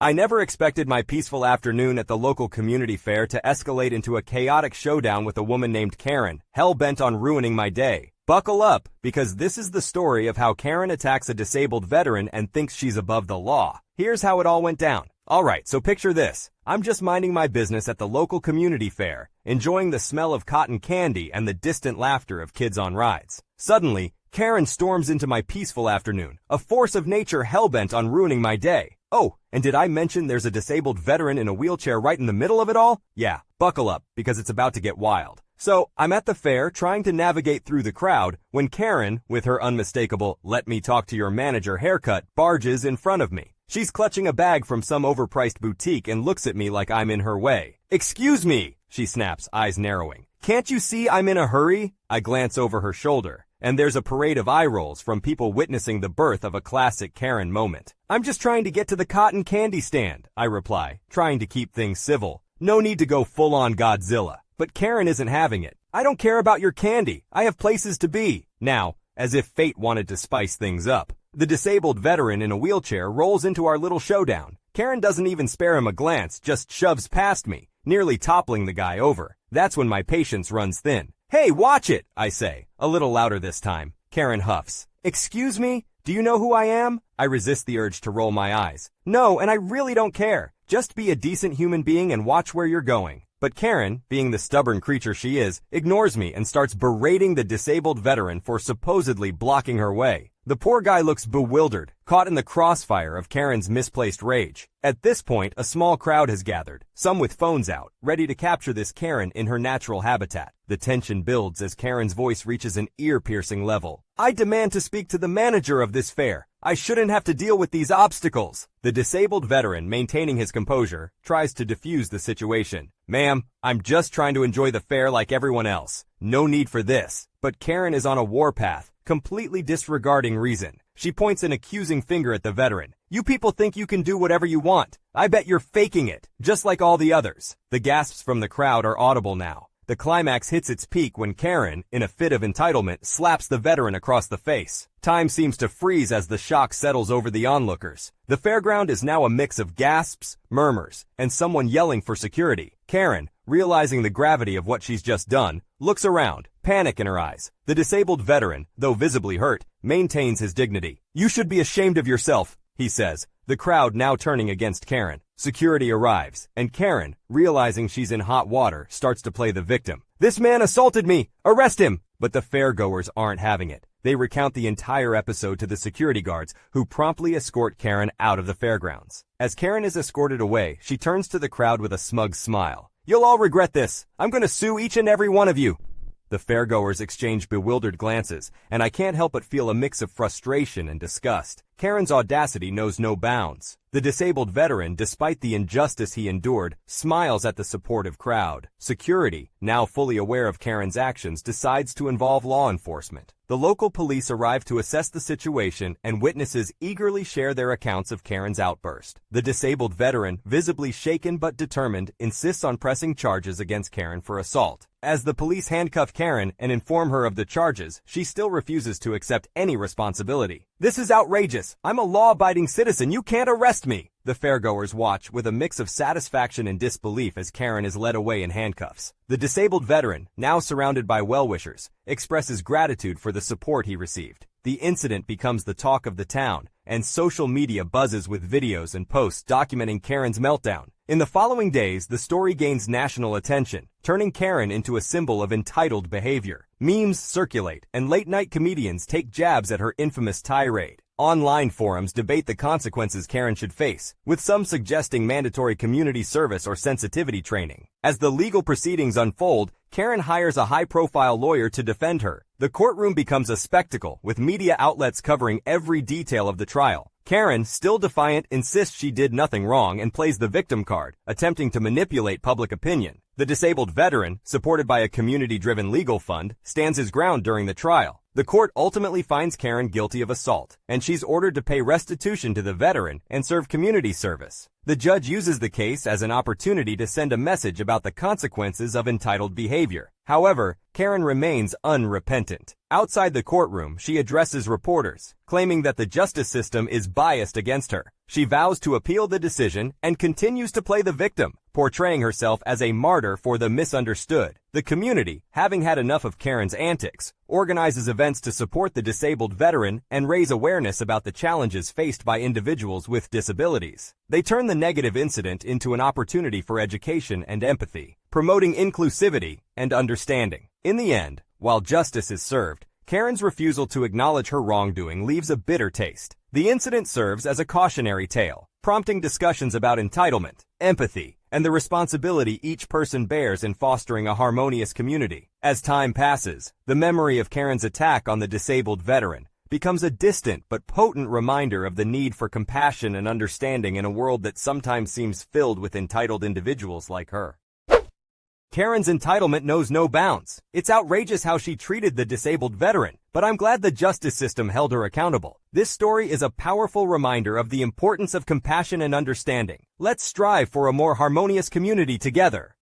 I never expected my peaceful afternoon at the local community fair to escalate into a chaotic showdown with a woman named Karen, hell-bent on ruining my day. Buckle up, because this is the story of how Karen attacks a disabled veteran and thinks she's above the law. Here's how it all went down. Alright, so picture this. I'm just minding my business at the local community fair, enjoying the smell of cotton candy and the distant laughter of kids on rides. Suddenly, Karen storms into my peaceful afternoon, a force of nature hell-bent on ruining my day. Oh, and did I mention there's a disabled veteran in a wheelchair right in the middle of it all? Yeah, buckle up, because it's about to get wild. So, I'm at the fair trying to navigate through the crowd when Karen, with her unmistakable "let me talk to your manager" haircut, barges in front of me. She's clutching a bag from some overpriced boutique and looks at me like I'm in her way. "Excuse me," she snaps, eyes narrowing. "Can't you see I'm in a hurry?" I glance over her shoulder, and there's a parade of eye rolls from people witnessing the birth of a classic Karen moment. "I'm just trying to get to the cotton candy stand," I reply, trying to keep things civil. No need to go full-on Godzilla. But Karen isn't having it. "I don't care about your candy. I have places to be." Now, as if fate wanted to spice things up, the disabled veteran in a wheelchair rolls into our little showdown. Karen doesn't even spare him a glance, just shoves past me, nearly toppling the guy over. That's when my patience runs thin. "Hey, watch it," I say, a little louder this time. Karen huffs. "Excuse me? Do you know who I am?" I resist the urge to roll my eyes. "No, and I really don't care. Just be a decent human being and watch where you're going." But Karen, being the stubborn creature she is, ignores me and starts berating the disabled veteran for supposedly blocking her way. The poor guy looks bewildered, caught in the crossfire of Karen's misplaced rage. At this point, a small crowd has gathered, some with phones out, ready to capture this Karen in her natural habitat. The tension builds as Karen's voice reaches an ear-piercing level. "I demand to speak to the manager of this fair. I shouldn't have to deal with these obstacles." The disabled veteran, maintaining his composure, tries to defuse the situation. "Ma'am, I'm just trying to enjoy the fair like everyone else. No need for this." But Karen is on a warpath, completely disregarding reason. She points an accusing finger at the veteran. "You people think you can do whatever you want. I bet you're faking it, just like all the others." The gasps from the crowd are audible now. The climax hits its peak when Karen, in a fit of entitlement, slaps the veteran across the face. Time seems to freeze as the shock settles over the onlookers. The fairground is now a mix of gasps, murmurs, and someone yelling for security. Karen, realizing the gravity of what she's just done, looks around, panic in her eyes. The disabled veteran, though visibly hurt, maintains his dignity. "You should be ashamed of yourself," he says, the crowd now turning against Karen. Security arrives, and Karen, realizing she's in hot water, starts to play the victim. "This man assaulted me! Arrest him!" But the fairgoers aren't having it. They recount the entire episode to the security guards, who promptly escort Karen out of the fairgrounds. As Karen is escorted away, she turns to the crowd with a smug smile. "You'll all regret this. I'm going to sue each and every one of you." The fairgoers exchange bewildered glances, and I can't help but feel a mix of frustration and disgust. Karen's audacity knows no bounds. The disabled veteran, despite the injustice he endured, smiles at the supportive crowd. Security, now fully aware of Karen's actions, decides to involve law enforcement. The local police arrive to assess the situation, and witnesses eagerly share their accounts of Karen's outburst. The disabled veteran, visibly shaken but determined, insists on pressing charges against Karen for assault. As the police handcuff Karen and inform her of the charges, she still refuses to accept any responsibility. "This is outrageous. I'm a law-abiding citizen. You can't arrest me." The fairgoers watch with a mix of satisfaction and disbelief as Karen is led away in handcuffs. The disabled veteran, now surrounded by well-wishers, expresses gratitude for the support he received. The incident becomes the talk of the town, and social media buzzes with videos and posts documenting Karen's meltdown. In the following days, the story gains national attention, turning Karen into a symbol of entitled behavior. Memes circulate, and late-night comedians take jabs at her infamous tirade. Online forums debate the consequences Karen should face, with some suggesting mandatory community service or sensitivity training. As the legal proceedings unfold, Karen hires a high-profile lawyer to defend her. The courtroom becomes a spectacle, with media outlets covering every detail of the trial. Karen, still defiant, insists she did nothing wrong and plays the victim card, attempting to manipulate public opinion. The disabled veteran, supported by a community-driven legal fund, stands his ground during the trial. The court ultimately finds Karen guilty of assault, and she's ordered to pay restitution to the veteran and serve community service. The judge uses the case as an opportunity to send a message about the consequences of entitled behavior. However, Karen remains unrepentant. Outside the courtroom, she addresses reporters, claiming that the justice system is biased against her. She vows to appeal the decision and continues to play the victim, portraying herself as a martyr for the misunderstood. The community, having had enough of Karen's antics, organizes events to support the disabled veteran and raise awareness about the challenges faced by individuals with disabilities. They turn the negative incident into an opportunity for education and empathy, promoting inclusivity and understanding. In the end, while justice is served, Karen's refusal to acknowledge her wrongdoing leaves a bitter taste. The incident serves as a cautionary tale, prompting discussions about entitlement, empathy, and the responsibility each person bears in fostering a harmonious community. As time passes, the memory of Karen's attack on the disabled veteran becomes a distant but potent reminder of the need for compassion and understanding in a world that sometimes seems filled with entitled individuals like her. Karen's entitlement knows no bounds. It's outrageous how she treated the disabled veteran, but I'm glad the justice system held her accountable. This story is a powerful reminder of the importance of compassion and understanding. Let's strive for a more harmonious community together.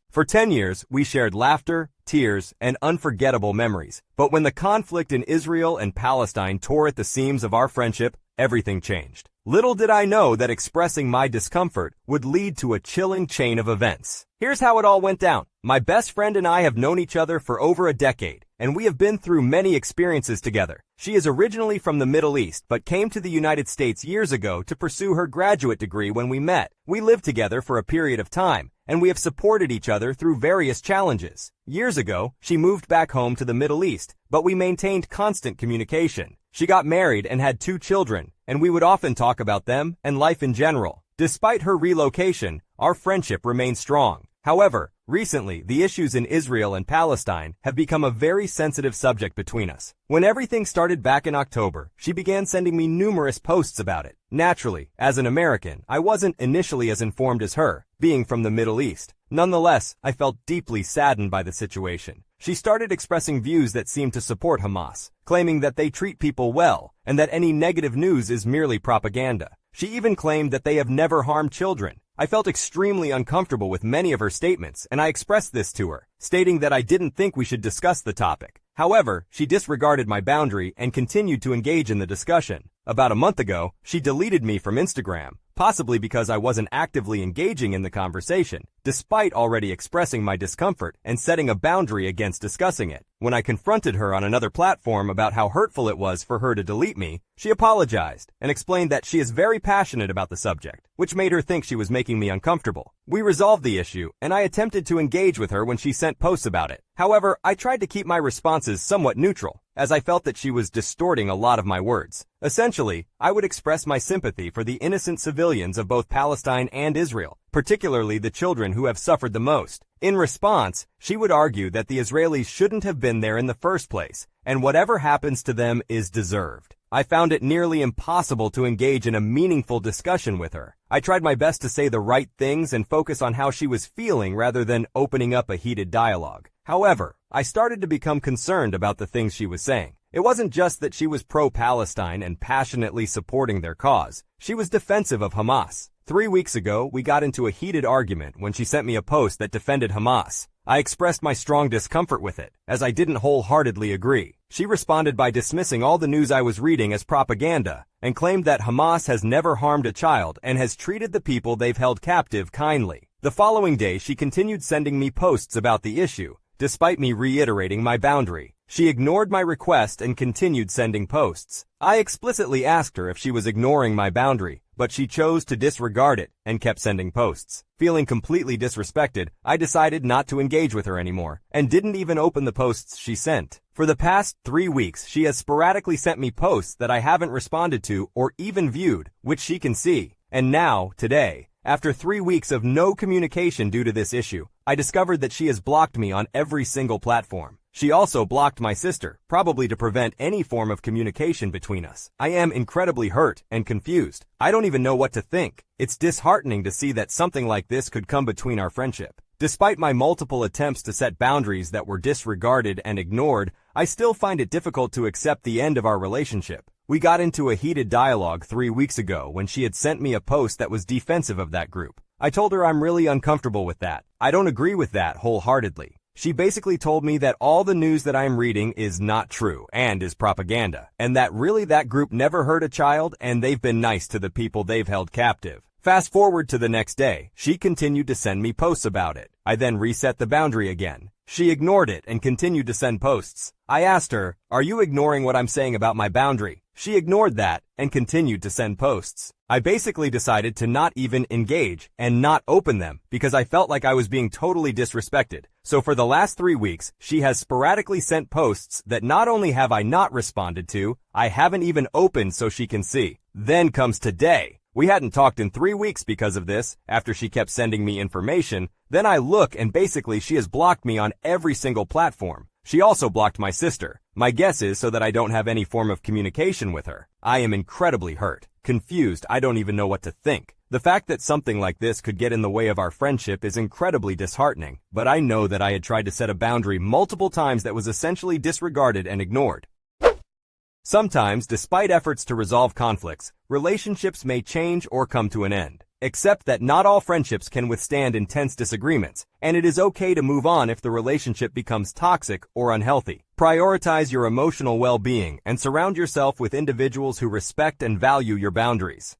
For 10 years, we shared laughter, tears, and unforgettable memories. But when the conflict in Israel and Palestine tore at the seams of our friendship, everything changed. Little did I know that expressing my discomfort would lead to a chilling chain of events. Here's how it all went down. My best friend and I have known each other for over a decade, and we have been through many experiences together. She is originally from the Middle East, but came to the United States years ago to pursue her graduate degree when we met. We lived together for a period of time, and we have supported each other through various challenges. Years ago, she moved back home to the Middle East, but we maintained constant communication. She got married and had 2 children, and we would often talk about them and life in general. Despite her relocation, our friendship remained strong. However, recently, the issues in Israel and Palestine have become a very sensitive subject between us. When everything started back in October, she began sending me numerous posts about it. Naturally, as an American, I wasn't initially as informed as her, being from the Middle East. Nonetheless, I felt deeply saddened by the situation. She started expressing views that seemed to support Hamas, claiming that they treat people well, and that any negative news is merely propaganda. She even claimed that they have never harmed children. I felt extremely uncomfortable with many of her statements, and I expressed this to her, stating that I didn't think we should discuss the topic. However, she disregarded my boundary and continued to engage in the discussion. About a month ago, she deleted me from Instagram, possibly because I wasn't actively engaging in the conversation, despite already expressing my discomfort and setting a boundary against discussing it. When I confronted her on another platform about how hurtful it was for her to delete me, she apologized and explained that she is very passionate about the subject, which made her think she was making me uncomfortable. We resolved the issue, and I attempted to engage with her when she sent posts about it. However, I tried to keep my responses somewhat neutral, as I felt that she was distorting a lot of my words. Essentially, I would express my sympathy for the innocent civilians of both Palestine and Israel, particularly the children who have suffered the most. In response, she would argue that the Israelis shouldn't have been there in the first place, and whatever happens to them is deserved. I found it nearly impossible to engage in a meaningful discussion with her. I tried my best to say the right things and focus on how she was feeling rather than opening up a heated dialogue. However, I started to become concerned about the things she was saying. It wasn't just that she was pro-Palestine and passionately supporting their cause. She was defensive of Hamas. 3 weeks ago, we got into a heated argument when she sent me a post that defended Hamas. I expressed my strong discomfort with it, as I didn't wholeheartedly agree. She responded by dismissing all the news I was reading as propaganda, and claimed that Hamas has never harmed a child and has treated the people they've held captive kindly. The following day, she continued sending me posts about the issue, despite me reiterating my boundary. She ignored my request and continued sending posts. I explicitly asked her if she was ignoring my boundary, but she chose to disregard it and kept sending posts. Feeling completely disrespected, I decided not to engage with her anymore, and didn't even open the posts she sent. For the past 3 weeks, she has sporadically sent me posts that I haven't responded to or even viewed, which she can see. And now, today, after 3 weeks of no communication due to this issue, I discovered that she has blocked me on every single platform. She also blocked my sister, probably to prevent any form of communication between us. I am incredibly hurt and confused. I don't even know what to think. It's disheartening to see that something like this could come between our friendship. Despite my multiple attempts to set boundaries that were disregarded and ignored, I still find it difficult to accept the end of our relationship. We got into a heated dialogue 3 weeks ago when she had sent me a post that was defensive of that group. I told her I'm really uncomfortable with that. I don't agree with that wholeheartedly. She basically told me that all the news that I'm reading is not true and is propaganda, and that really that group never hurt a child and they've been nice to the people they've held captive. Fast forward to the next day, she continued to send me posts about it. I then reset the boundary again. She ignored it and continued to send posts. I asked her, "Are you ignoring what I'm saying about my boundary?" She ignored that and continued to send posts. I basically decided to not even engage and not open them because I felt like I was being totally disrespected. So for the last 3 weeks, she has sporadically sent posts that not only have I not responded to, I haven't even opened so she can see. Then comes today. We hadn't talked in 3 weeks because of this, after she kept sending me information. Then I look and basically she has blocked me on every single platform. She also blocked my sister. My guess is so that I don't have any form of communication with her. I am incredibly hurt, confused, I don't even know what to think. The fact that something like this could get in the way of our friendship is incredibly disheartening, but I know that I had tried to set a boundary multiple times that was essentially disregarded and ignored. Sometimes, despite efforts to resolve conflicts, relationships may change or come to an end. Except that not all friendships can withstand intense disagreements, and it is okay to move on if the relationship becomes toxic or unhealthy. Prioritize your emotional well-being and surround yourself with individuals who respect and value your boundaries.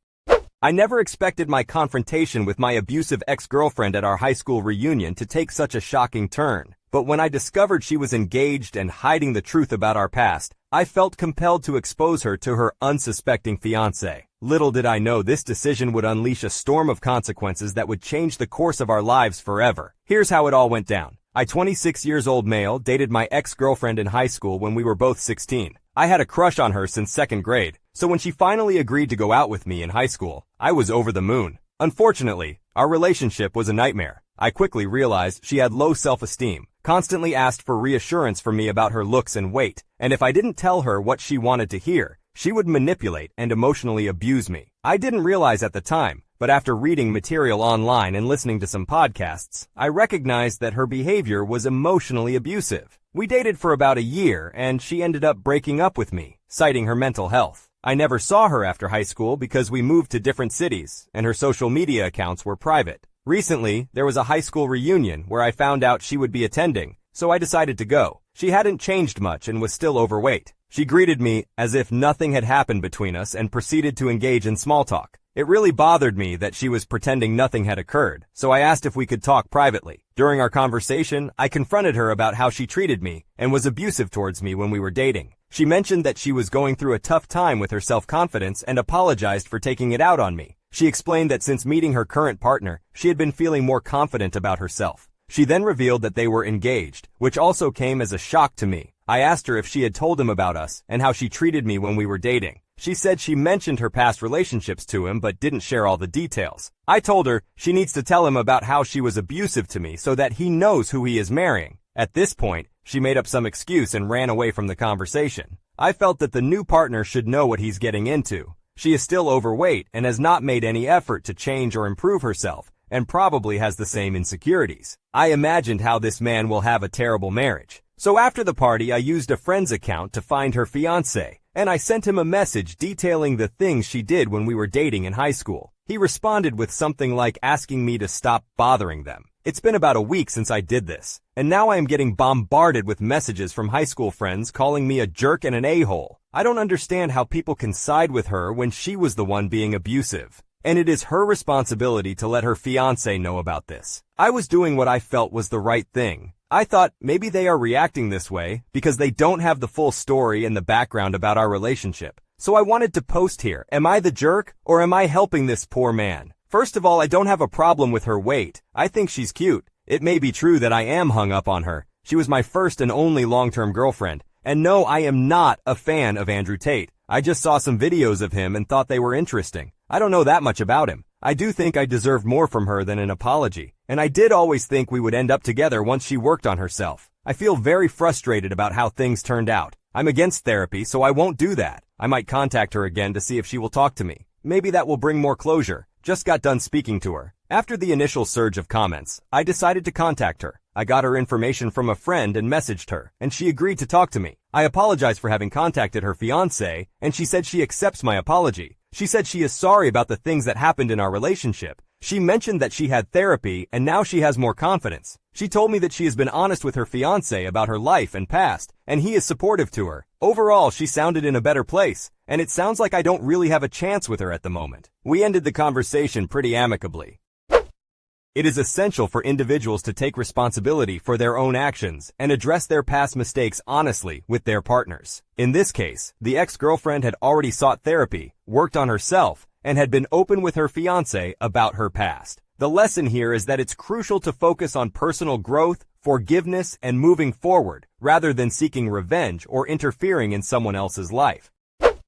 I never expected my confrontation with my abusive ex-girlfriend at our high school reunion to take such a shocking turn. But when I discovered she was engaged and hiding the truth about our past, I felt compelled to expose her to her unsuspecting fiancé. Little did I know this decision would unleash a storm of consequences that would change the course of our lives forever. Here's how it all went down. I, 26-year-old male, dated my ex-girlfriend in high school when we were both 16. I had a crush on her since 2nd grade, so when she finally agreed to go out with me in high school, I was over the moon. Unfortunately, our relationship was a nightmare. I quickly realized she had low self-esteem, constantly asked for reassurance from me about her looks and weight, and if I didn't tell her what she wanted to hear, she would manipulate and emotionally abuse me. I didn't realize at the time, but after reading material online and listening to some podcasts, I recognized that her behavior was emotionally abusive. We dated for about a year, and she ended up breaking up with me, citing her mental health. I never saw her after high school because we moved to different cities, and her social media accounts were private. Recently, there was a high school reunion where I found out she would be attending, so I decided to go. She hadn't changed much and was still overweight. She greeted me as if nothing had happened between us and proceeded to engage in small talk. It really bothered me that she was pretending nothing had occurred, so I asked if we could talk privately. During our conversation, I confronted her about how she treated me and was abusive towards me when we were dating. She mentioned that she was going through a tough time with her self-confidence and apologized for taking it out on me. She explained that since meeting her current partner, she had been feeling more confident about herself. She then revealed that they were engaged, which also came as a shock to me. I asked her if she had told him about us and how she treated me when we were dating. She said she mentioned her past relationships to him but didn't share all the details. I told her she needs to tell him about how she was abusive to me so that he knows who he is marrying. At this point, she made up some excuse and ran away from the conversation. I felt that the new partner should know what he's getting into. She is still overweight and has not made any effort to change or improve herself, and probably has the same insecurities. I imagined how this man will have a terrible marriage. So after the party, I used a friend's account to find her fiancé, and I sent him a message detailing the things she did when we were dating in high school. He responded with something like asking me to stop bothering them. It's been about a week since I did this, and now I am getting bombarded with messages from high school friends calling me a jerk and an a-hole. I don't understand how people can side with her when she was the one being abusive. And it is her responsibility to let her fiancé know about this. I was doing what I felt was the right thing. I thought maybe they are reacting this way because they don't have the full story and the background about our relationship. So I wanted to post here. Am I the jerk or am I helping this poor man? First of all, I don't have a problem with her weight. I think she's cute. It may be true that I am hung up on her. She was my first and only long-term girlfriend. And no, I am not a fan of Andrew Tate. I just saw some videos of him and thought they were interesting. I don't know that much about him. I do think I deserved more from her than an apology. And I did always think we would end up together once she worked on herself. I feel very frustrated about how things turned out. I'm against therapy, so I won't do that. I might contact her again to see if she will talk to me. Maybe that will bring more closure. Just got done speaking to her. After the initial surge of comments, I decided to contact her. I got her information from a friend and messaged her, and she agreed to talk to me. I apologized for having contacted her fiancé, and she said she accepts my apology. She said she is sorry about the things that happened in our relationship. She mentioned that she had therapy and now she has more confidence. She told me that she has been honest with her fiancé about her life and past, and he is supportive to her. Overall, she sounded in a better place, and it sounds like I don't really have a chance with her at the moment. We ended the conversation pretty amicably. It is essential for individuals to take responsibility for their own actions and address their past mistakes honestly with their partners. In this case, the ex-girlfriend had already sought therapy, worked on herself, and had been open with her fiancé about her past. The lesson here is that it's crucial to focus on personal growth, forgiveness, and moving forward, rather than seeking revenge or interfering in someone else's life.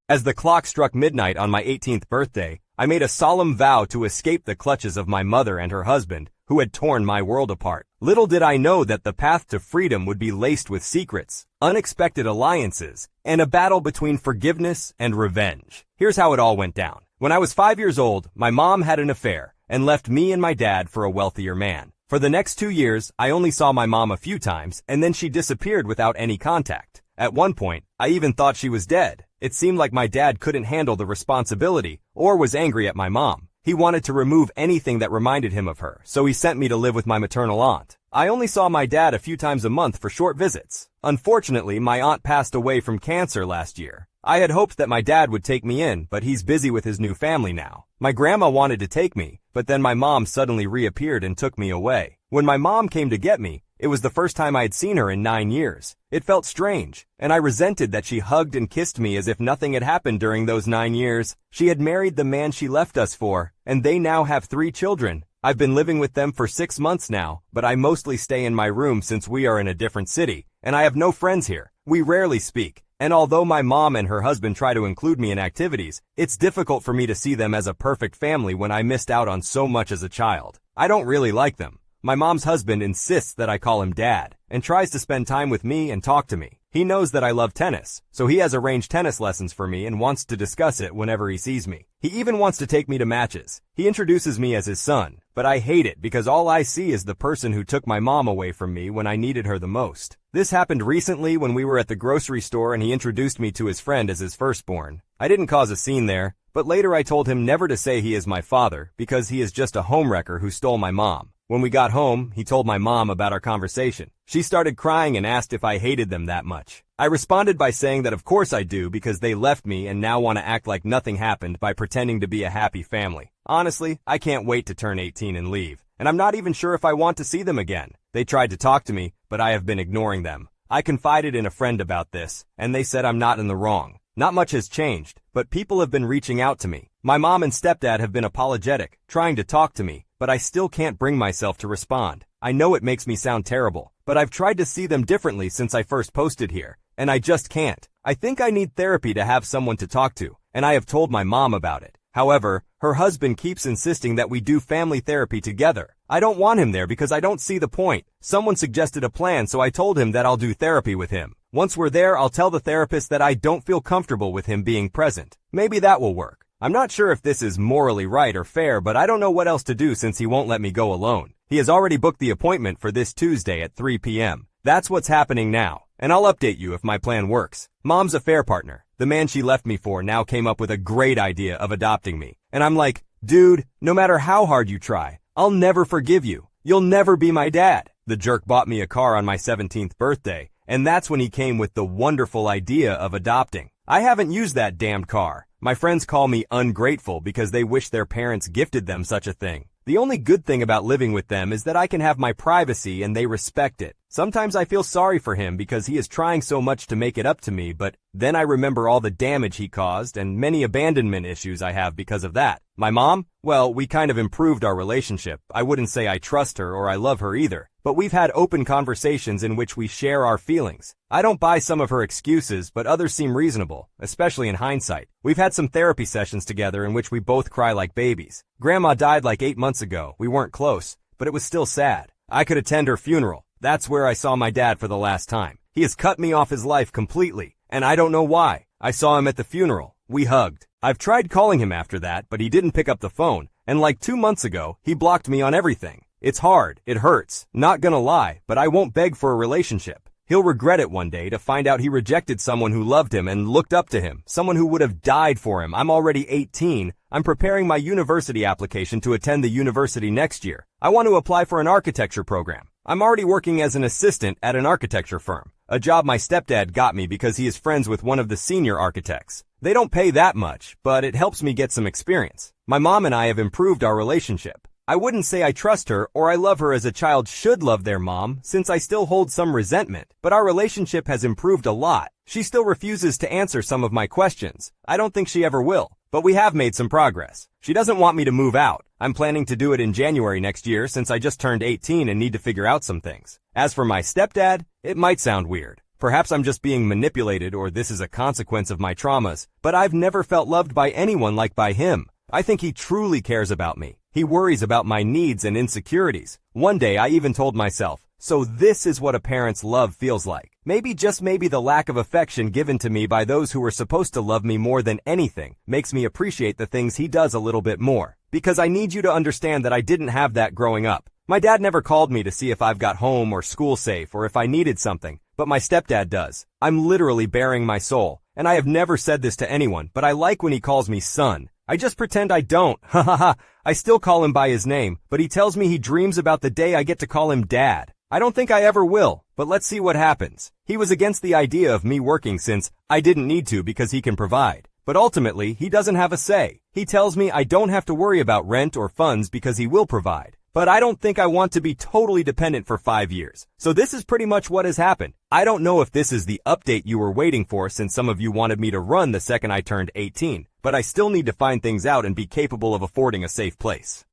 As the clock struck midnight on my 18th birthday, I made a solemn vow to escape the clutches of my mother and her husband, who had torn my world apart. Little did I know that the path to freedom would be laced with secrets, unexpected alliances, and a battle between forgiveness and revenge. Here's how it all went down. When I was 5 years old, my mom had an affair and left me and my dad for a wealthier man. For the next 2 years, I only saw my mom a few times, and then she disappeared without any contact. At one point, I even thought she was dead. It seemed like my dad couldn't handle the responsibility or was angry at my mom. He wanted to remove anything that reminded him of her, so he sent me to live with my maternal aunt. I only saw my dad a few times a month for short visits. Unfortunately, my aunt passed away from cancer last year. I had hoped that my dad would take me in, but he's busy with his new family now. My grandma wanted to take me, but then my mom suddenly reappeared and took me away. When my mom came to get me, it was the first time I had seen her in 9 years. It felt strange, and I resented that she hugged and kissed me as if nothing had happened during those 9 years. She had married the man she left us for, and they now have 3 children. I've been living with them for 6 months now, but I mostly stay in my room since we are in a different city, and I have no friends here. We rarely speak, and although my mom and her husband try to include me in activities, it's difficult for me to see them as a perfect family when I missed out on so much as a child. I don't really like them. My mom's husband insists that I call him Dad, and tries to spend time with me and talk to me. He knows that I love tennis, so he has arranged tennis lessons for me and wants to discuss it whenever he sees me. He even wants to take me to matches. He introduces me as his son, but I hate it because all I see is the person who took my mom away from me when I needed her the most. This happened recently when we were at the grocery store and he introduced me to his friend as his firstborn. I didn't cause a scene there, but later I told him never to say he is my father because he is just a homewrecker who stole my mom. When we got home, he told my mom about our conversation. She started crying and asked if I hated them that much. I responded by saying that of course I do because they left me and now want to act like nothing happened by pretending to be a happy family. Honestly, I can't wait to turn 18 and leave, and I'm not even sure if I want to see them again. They tried to talk to me, but I have been ignoring them. I confided in a friend about this, and they said I'm not in the wrong. Not much has changed, but people have been reaching out to me. My mom and stepdad have been apologetic, trying to talk to me, but I still can't bring myself to respond. I know it makes me sound terrible, but I've tried to see them differently since I first posted here, and I just can't. I think I need therapy to have someone to talk to, and I have told my mom about it. However, her husband keeps insisting that we do family therapy together. I don't want him there because I don't see the point. Someone suggested a plan, so I told him that I'll do therapy with him. Once we're there, I'll tell the therapist that I don't feel comfortable with him being present. Maybe that will work. I'm not sure if this is morally right or fair, but I don't know what else to do since he won't let me go alone. He has already booked the appointment for this Tuesday at 3 p.m. That's what's happening now, and I'll update you if my plan works. Mom's affair partner, the man she left me for, now came up with a great idea of adopting me. And I'm like, dude, no matter how hard you try, I'll never forgive you. You'll never be my dad. The jerk bought me a car on my 17th birthday, and that's when he came with the wonderful idea of adopting. I haven't used that damned car. My friends call me ungrateful because they wish their parents gifted them such a thing. The only good thing about living with them is that I can have my privacy and they respect it. Sometimes I feel sorry for him because he is trying so much to make it up to me, but then I remember all the damage he caused and many abandonment issues I have because of that. My mom? Well, we kind of improved our relationship. I wouldn't say I trust her or I love her either, but we've had open conversations in which we share our feelings. I don't buy some of her excuses, but others seem reasonable, especially in hindsight. We've had some therapy sessions together in which we both cry like babies. Grandma died like 8 months ago. We weren't close, but it was still sad. I could attend her funeral. That's where I saw my dad for the last time. He has cut me off his life completely, and I don't know why. I saw him at the funeral. We hugged. I've tried calling him after that, but he didn't pick up the phone, and like 2 months ago, he blocked me on everything. It's hard. It hurts. Not gonna lie, but I won't beg for a relationship. He'll regret it one day to find out he rejected someone who loved him and looked up to him, someone who would have died for him. I'm already 18. I'm preparing my university application to attend the university next year. I want to apply for an architecture program. I'm already working as an assistant at an architecture firm, a job my stepdad got me because he is friends with one of the senior architects. They don't pay that much, but it helps me get some experience. My mom and I have improved our relationship. I wouldn't say I trust her or I love her as a child should love their mom, since I still hold some resentment, but our relationship has improved a lot. She still refuses to answer some of my questions. I don't think she ever will, but we have made some progress. She doesn't want me to move out. I'm planning to do it in January next year since I just turned 18 and need to figure out some things. As for my stepdad, it might sound weird. Perhaps I'm just being manipulated or this is a consequence of my traumas, but I've never felt loved by anyone like by him. I think he truly cares about me. He worries about my needs and insecurities. One day I even told myself, so this is what a parent's love feels like. Maybe, just maybe, the lack of affection given to me by those who were supposed to love me more than anything makes me appreciate the things he does a little bit more. Because I need you to understand that I didn't have that growing up. My dad never called me to see if I've got home or school safe or if I needed something, but my stepdad does. I'm literally bearing my soul, and I have never said this to anyone, but I like when he calls me son. I just pretend I don't. Ha ha ha. I still call him by his name, but he tells me he dreams about the day I get to call him dad. I don't think I ever will, but let's see what happens. He was against the idea of me working since I didn't need to because he can provide. But ultimately, he doesn't have a say. He tells me I don't have to worry about rent or funds because he will provide. But I don't think I want to be totally dependent for 5 years. So this is pretty much what has happened. I don't know if this is the update you were waiting for since some of you wanted me to run the second I turned 18, but I still need to find things out and be capable of affording a safe place.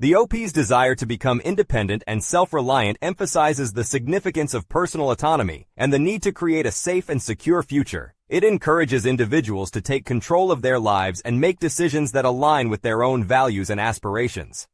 The OP's desire to become independent and self-reliant emphasizes the significance of personal autonomy and the need to create a safe and secure future. It encourages individuals to take control of their lives and make decisions that align with their own values and aspirations.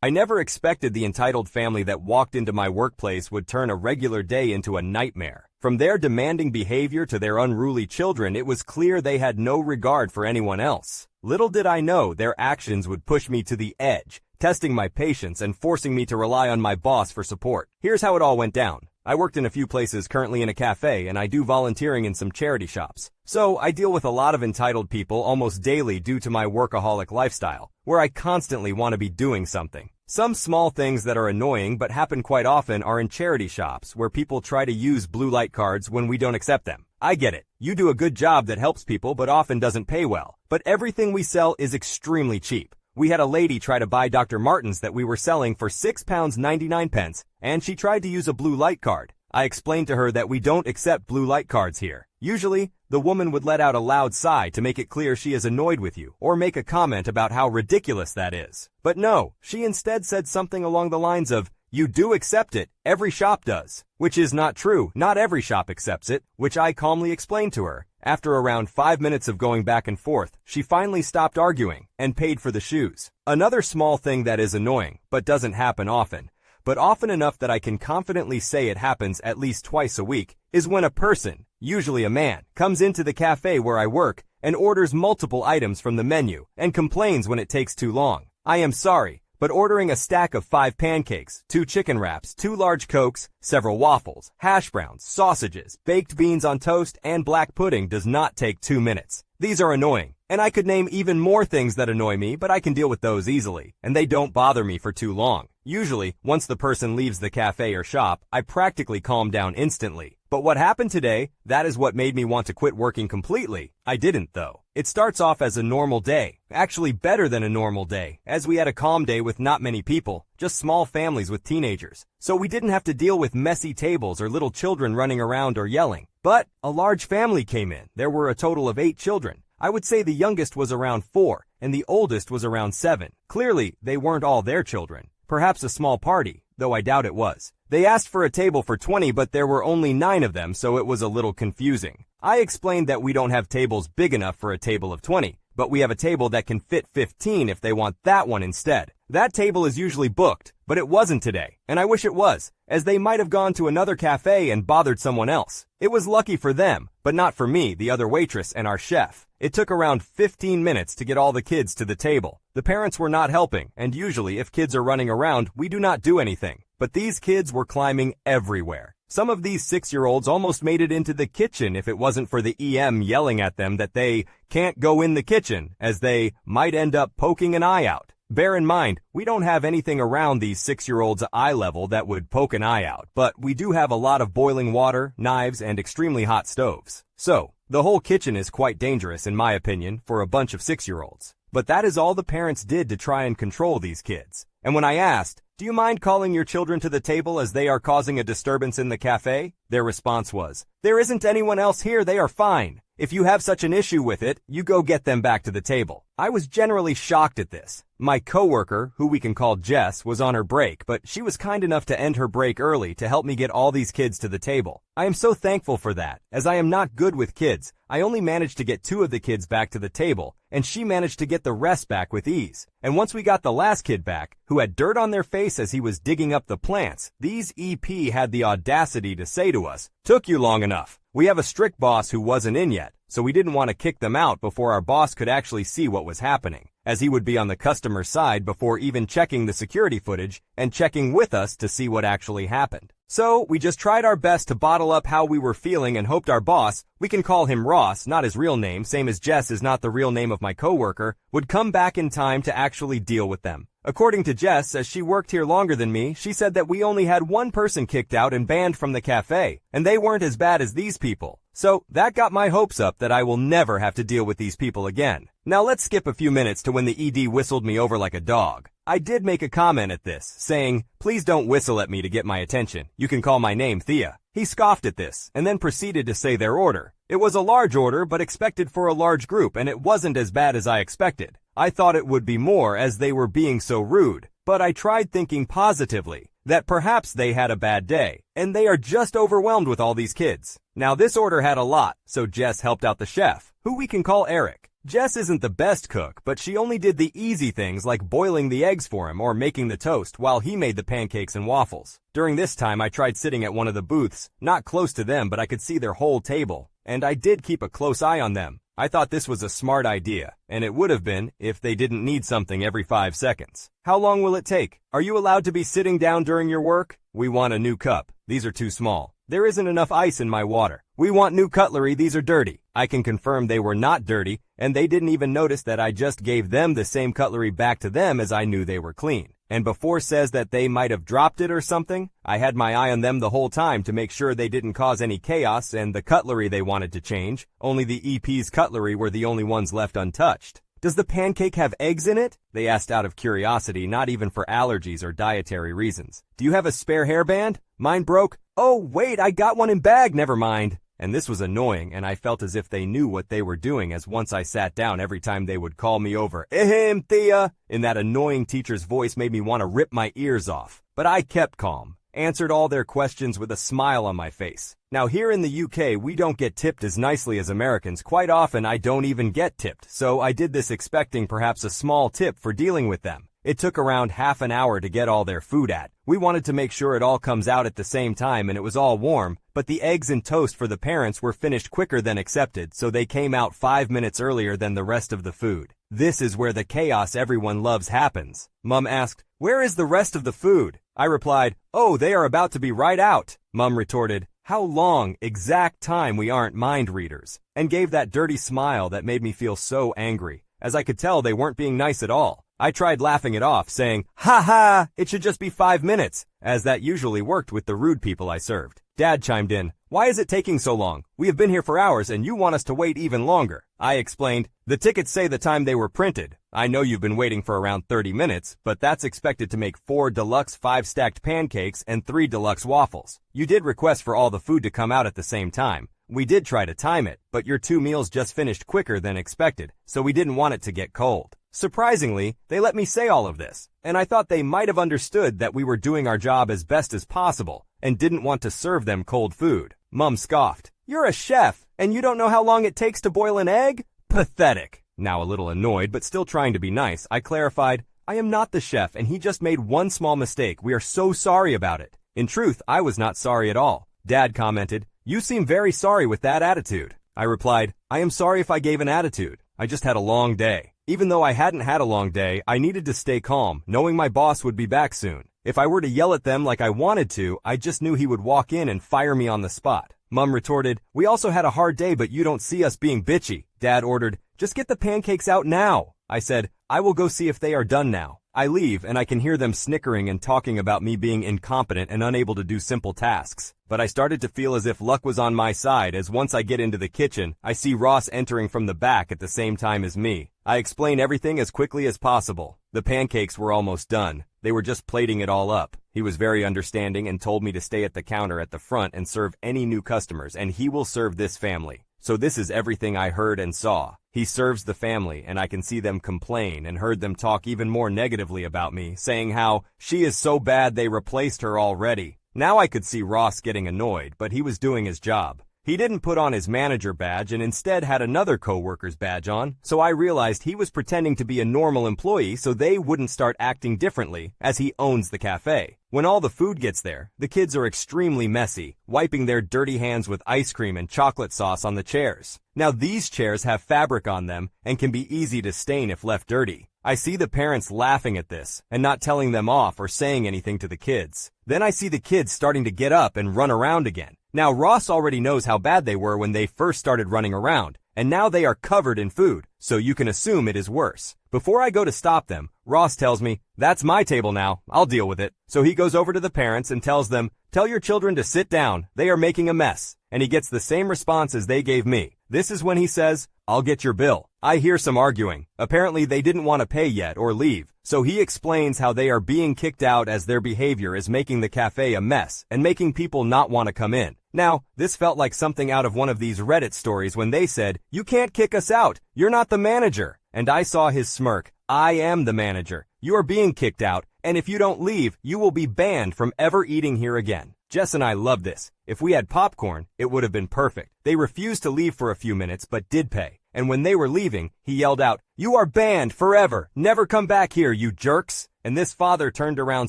I never expected the entitled family that walked into my workplace would turn a regular day into a nightmare. From their demanding behavior to their unruly children, it was clear they had no regard for anyone else. Little did I know their actions would push me to the edge, testing my patience and forcing me to rely on my boss for support. Here's how it all went down. I worked in a few places, currently in a cafe, and I do volunteering in some charity shops. So I deal with a lot of entitled people almost daily due to my workaholic lifestyle, where I constantly want to be doing something. Some small things that are annoying but happen quite often are in charity shops where people try to use blue light cards when we don't accept them. I get it. You do a good job that helps people but often doesn't pay well. But everything we sell is extremely cheap. We had a lady try to buy Dr. Martens that we were selling for £6.99, and she tried to use a blue light card. I explained to her that we don't accept blue light cards here. Usually, the woman would let out a loud sigh to make it clear she is annoyed with you, or make a comment about how ridiculous that is. But no, she instead said something along the lines of, "You do accept it, every shop does." Which is not true, not every shop accepts it, which I calmly explained to her. After around 5 minutes of going back and forth, she finally stopped arguing, and paid for the shoes. Another small thing that is annoying, but doesn't happen often, but often enough that I can confidently say it happens at least twice a week, is when a person, usually a man, comes into the cafe where I work and orders multiple items from the menu and complains when it takes too long. I am sorry, but ordering a stack of 5 pancakes, 2 chicken wraps, 2 large Cokes, several waffles, hash browns, sausages, baked beans on toast, and black pudding does not take 2 minutes. These are annoying, and I could name even more things that annoy me, but I can deal with those easily, and they don't bother me for too long. Usually, once the person leaves the cafe or shop, I practically calm down instantly. But what happened today, that is what made me want to quit working completely. I didn't, though. It starts off as a normal day, actually better than a normal day, as we had a calm day with not many people, just small families with teenagers. So we didn't have to deal with messy tables or little children running around or yelling. But a large family came in. There were a total of 8 children. I would say the youngest was around 4, and the oldest was around 7. Clearly, they weren't all their children. Perhaps a small party, though I doubt it was. They asked for a table for 20, but there were only 9 of them, so it was a little confusing. I explained that we don't have tables big enough for a table of 20, but we have a table that can fit 15 if they want that one instead. That table is usually booked, but it wasn't today, and I wish it was, as they might have gone to another cafe and bothered someone else. It was lucky for them, but not for me, the other waitress, and our chef. It took around 15 minutes to get all the kids to the table. The parents were not helping, and usually if kids are running around, we do not do anything. but these kids were climbing everywhere. Some of these 6-year-olds almost made it into the kitchen if it wasn't for the EM yelling at them that they can't go in the kitchen, as they might end up poking an eye out. Bear in mind, we don't have anything around these 6-year-olds' eye level that would poke an eye out, but we do have a lot of boiling water, knives, and extremely hot stoves. So, the whole kitchen is quite dangerous in my opinion for a bunch of 6-year-olds. But that is all the parents did to try and control these kids. And when I asked, "Do you mind calling your children to the table as they are causing a disturbance in the cafe?" their response was, "There isn't anyone else here, they are fine. If you have such an issue with it, you go get them back to the table." I was generally shocked at this. My coworker, who we can call Jess, was on her break, but she was kind enough to end her break early to help me get all these kids to the table. I am so thankful for that, as I am not good with kids. I only managed to get 2 of the kids back to the table, and she managed to get the rest back with ease. And once we got the last kid back, who had dirt on their face as he was digging up the plants, these EP had the audacity to say to us, "Took you long enough. We have a strict boss who wasn't in yet, so we didn't want to kick them out before our boss could actually see what was happening, as he would be on the customer side before even checking the security footage and checking with us to see what actually happened. So we just tried our best to bottle up how we were feeling and hoped our boss, we can call him Ross, not his real name, same as Jess is not the real name of my coworker, would come back in time to actually deal with them. According to Jess, as she worked here longer than me, she said that we only had 1 person kicked out and banned from the cafe, and they weren't as bad as these people. So that got my hopes up that I will never have to deal with these people again. Now let's skip a few minutes to when the ED whistled me over like a dog. I did make a comment at this, saying, "Please don't whistle at me to get my attention. You can call my name Thea." He scoffed at this, and then proceeded to say their order. It was a large order, but expected for a large group, and it wasn't as bad as I expected. I thought it would be more, as they were being so rude, but I tried thinking positively, that perhaps they had a bad day, and they are just overwhelmed with all these kids. Now this order had a lot, so Jess helped out the chef, who we can call Eric. Jess isn't the best cook, but she only did the easy things like boiling the eggs for him or making the toast while he made the pancakes and waffles. During this time I tried sitting at one of the booths, not close to them, but I could see their whole table, and I did keep a close eye on them. I thought this was a smart idea, and it would have been if they didn't need something every 5 seconds. "How long will it take? Are you allowed to be sitting down during your work? We want a new cup. These are too small. There isn't enough ice in my water. We want new cutlery. These are dirty." I can confirm they were not dirty, and they didn't even notice that I just gave them the same cutlery back to them as I knew they were clean. And before says that they might have dropped it or something, I had my eye on them the whole time to make sure they didn't cause any chaos and the cutlery they wanted to change. Only the EP's cutlery were the only ones left untouched. "Does the pancake have eggs in it?" they asked out of curiosity, not even for allergies or dietary reasons. "Do you have a spare hairband? Mine broke." "Oh, wait, I got one in bag, never mind." And this was annoying, and I felt as if they knew what they were doing, as once I sat down every time they would call me over, "Ahem, Thea," in that annoying teacher's voice made me want to rip my ears off. But I kept calm, answered all their questions with a smile on my face. Now here in the UK, we don't get tipped as nicely as Americans. Quite often I don't even get tipped, so I did this expecting perhaps a small tip for dealing with them. It took around half an hour to get all their food at. We wanted to make sure it all comes out at the same time and it was all warm, but the eggs and toast for the parents were finished quicker than accepted, so they came out 5 minutes earlier than the rest of the food. This is where the chaos everyone loves happens. Mom asked, "Where is the rest of the food?" I replied, "Oh, they are about to be right out." Mom retorted, "How long, exact time we aren't mind readers," and gave that dirty smile that made me feel so angry, as I could tell they weren't being nice at all. I tried laughing it off, saying, "Ha ha, it should just be 5 minutes, as that usually worked with the rude people I served. Dad chimed in, "Why is it taking so long? We have been here for hours and you want us to wait even longer." I explained, "The tickets say the time they were printed. I know you've been waiting for around 30 minutes, but that's expected to make 4 deluxe 5-stacked pancakes and 3 deluxe waffles. You did request for all the food to come out at the same time. We did try to time it, but your 2 meals just finished quicker than expected, so we didn't want it to get cold." Surprisingly, they let me say all of this, and I thought they might have understood that we were doing our job as best as possible and didn't want to serve them cold food. Mom scoffed, "You're a chef, and you don't know how long it takes to boil an egg? Pathetic." Now a little annoyed, but still trying to be nice, I clarified, "I am not the chef, and he just made one small mistake. We are so sorry about it." In truth, I was not sorry at all. Dad commented, "You seem very sorry with that attitude." I replied, "I am sorry if I gave an attitude. I just had a long day." Even though I hadn't had a long day, I needed to stay calm, knowing my boss would be back soon. If I were to yell at them like I wanted to, I just knew he would walk in and fire me on the spot. Mom retorted, "We also had a hard day, but you don't see us being bitchy." Dad ordered, "Just get the pancakes out now." I said, "I will go see if they are done now." I leave, and I can hear them snickering and talking about me being incompetent and unable to do simple tasks. But I started to feel as if luck was on my side, as once I get into the kitchen, I see Ross entering from the back at the same time as me. I explain everything as quickly as possible. The pancakes were almost done. They were just plating it all up. He was very understanding and told me to stay at the counter at the front and serve any new customers, and he will serve this family. So this is everything I heard and saw. He serves the family, and I can see them complain and heard them talk even more negatively about me, saying how she is so bad they replaced her already. Now I could see Ross getting annoyed, but he was doing his job. He didn't put on his manager badge and instead had another coworker's badge on, so I realized he was pretending to be a normal employee so they wouldn't start acting differently, as he owns the cafe. When all the food gets there, the kids are extremely messy, wiping their dirty hands with ice cream and chocolate sauce on the chairs. Now these chairs have fabric on them and can be easy to stain if left dirty. I see the parents laughing at this and not telling them off or saying anything to the kids. Then I see the kids starting to get up and run around again. Now Ross already knows how bad they were when they first started running around, and now they are covered in food, so you can assume it is worse. Before I go to stop them, Ross tells me, "That's my table now, I'll deal with it." So he goes over to the parents and tells them, "Tell your children to sit down, they are making a mess." And he gets the same response as they gave me. This is when he says, "I'll get your bill." I hear some arguing. Apparently they didn't want to pay yet or leave. So he explains how they are being kicked out as their behavior is making the cafe a mess and making people not want to come in. Now, this felt like something out of one of these Reddit stories when they said, "You can't kick us out. You're not the manager." And I saw his smirk. "I am the manager. You are being kicked out, and if you don't leave, you will be banned from ever eating here again." Jess and I love this. If we had popcorn, it would have been perfect. They refused to leave for a few minutes, but did pay. And when they were leaving, he yelled out, "You are banned forever. Never come back here, you jerks." And this father turned around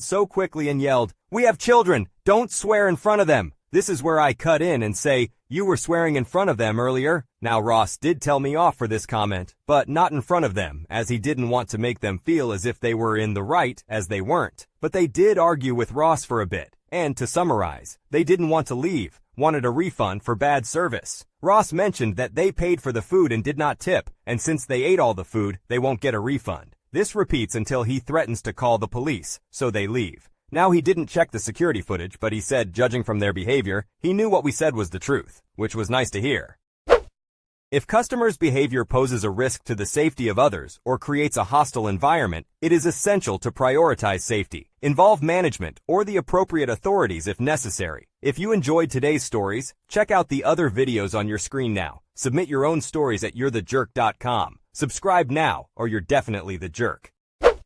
so quickly and yelled, "We have children. Don't swear in front of them." This is where I cut in and say, "You were swearing in front of them earlier." Now Ross did tell me off for this comment, but not in front of them, as he didn't want to make them feel as if they were in the right, as they weren't. But they did argue with Ross for a bit. And to summarize, they didn't want to leave, wanted a refund for bad service. Ross mentioned that they paid for the food and did not tip, and since they ate all the food, they won't get a refund. This repeats until he threatens to call the police, so they leave. Now he didn't check the security footage, but he said, judging from their behavior, he knew what we said was the truth, which was nice to hear. If customers' behavior poses a risk to the safety of others or creates a hostile environment, it is essential to prioritize safety, involve management, or the appropriate authorities if necessary. If you enjoyed today's stories, check out the other videos on your screen now. Submit your own stories at you'rethejerk.com. Subscribe now, or you're definitely the jerk.